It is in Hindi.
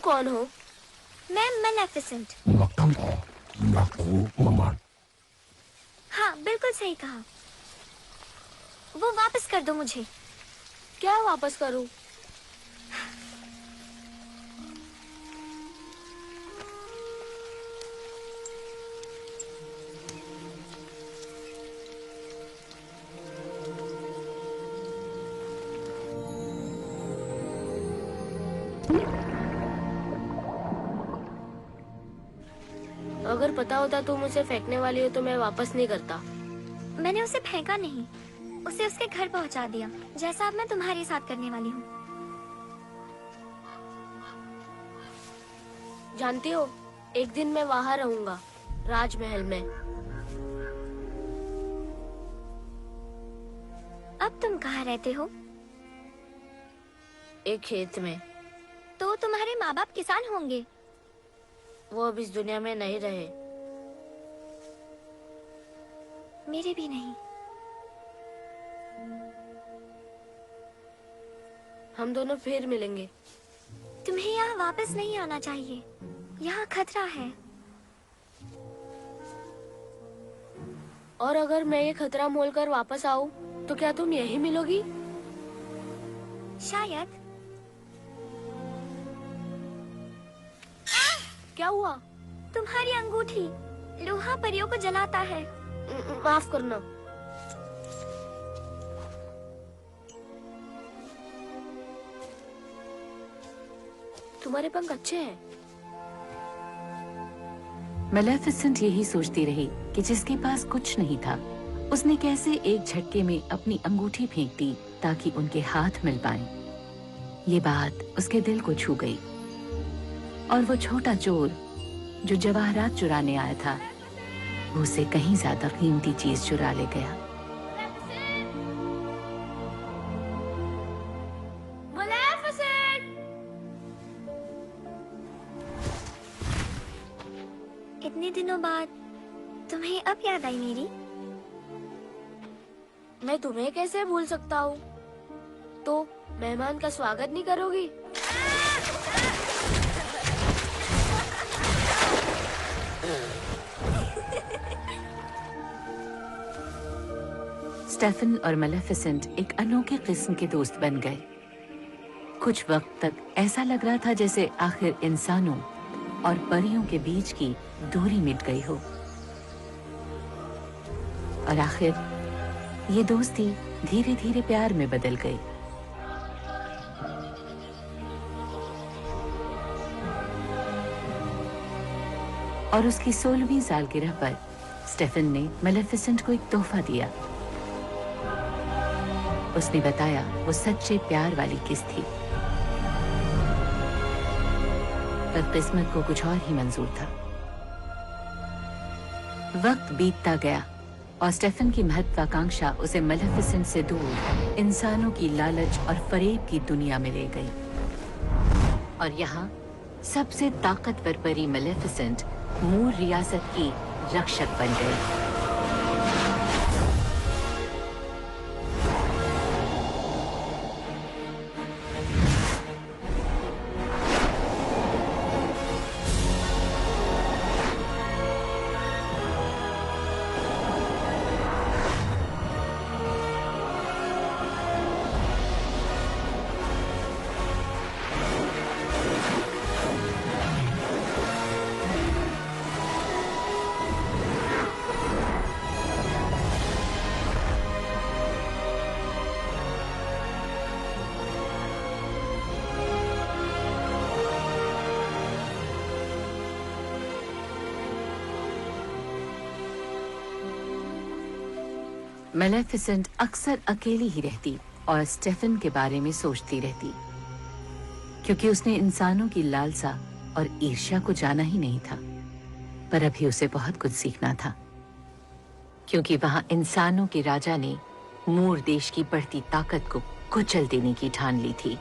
कौन हो? मैं मैलेफिसेंट। हाँ, बिल्कुल सही कहा। वो वापस कर दो मुझे। क्या वापस करूं? अगर पता होता तुम उसे फेंकने वाली हो तो मैं वापस नहीं करता। मैंने उसे फेंका नहीं, उसे उसके घर पहुंचा दिया, जैसा अब मैं तुम्हारे साथ करने वाली हूँ। जानती हो, एक दिन मैं वहां रहूंगा, राजमहल में। अब तुम कहाँ रहते हो? एक खेत में। तो तुम्हारे माँ बाप किसान होंगे। वो अब इस दुनिया में नहीं रहे। मेरे भी नहीं। हम दोनों फिर मिलेंगे। तुम्हें यहाँ वापस नहीं आना चाहिए, यहाँ खतरा है। और अगर मैं ये खतरा मोल कर वापस आऊं तो क्या तुम यही मिलोगी? शायद। क्या हुआ? तुम्हारी अंगूठी लोहा परियों को जलाता है। माफ करना। तुम्हारे पंख अच्छे हैं। मैलेफिसेंट यही सोचती रही कि जिसके पास कुछ नहीं था, उसने कैसे एक झटके में अपनी अंगूठी फेंक दी ताकि उनके हाथ मिल पाएं। ये बात उसके दिल को छू गई और वो छोटा चोर जो जवाहरात चुराने आया था, वो उससे कहीं ज्यादा कीमती चीज चुरा ले गया। इतने दिनों बाद तुम्हें अब याद आई मेरी? मैं तुम्हें कैसे भूल सकता हूँ? तो मेहमान का स्वागत नहीं करोगी? स्टेफन और मैलेफिसेंट एक अनोखे किस्म के दोस्त बन गए। कुछ वक्त तक ऐसा लग रहा था जैसे आखिर इंसानों और परियों के बीच की दूरी मिट गई हो। और आखिर ये दोस्ती धीरे धीरे प्यार में बदल गई। और उसकी 16वीं सालगिरह पर स्टेफन ने मैलेफिसेंट को एक तोहफा दिया। उसने बताया वो सच्चे प्यार वाली किस थी, पर किस्मत को कुछ और ही मंजूर था। वक्त बीतता गया और स्टेफन की महत्वाकांक्षा उसे मैलेफिसेंट से दूर इंसानों की लालच और फरेब की दुनिया में ले गई। और यहाँ सबसे ताकतवर परी मैलेफिसेंट मूर रियासत की रक्षक बन गई। मैलेफिसेंट अक्सर अकेली ही रहती और स्टेफन के बारे में सोचती रहती, क्योंकि उसने इंसानों की लालसा और ईर्ष्या को जाना ही नहीं था। पर अभी उसे बहुत कुछ सीखना था, क्योंकि वहां इंसानों के राजा ने मूर देश की बढ़ती ताकत को कुचल देने की ठान ली थी।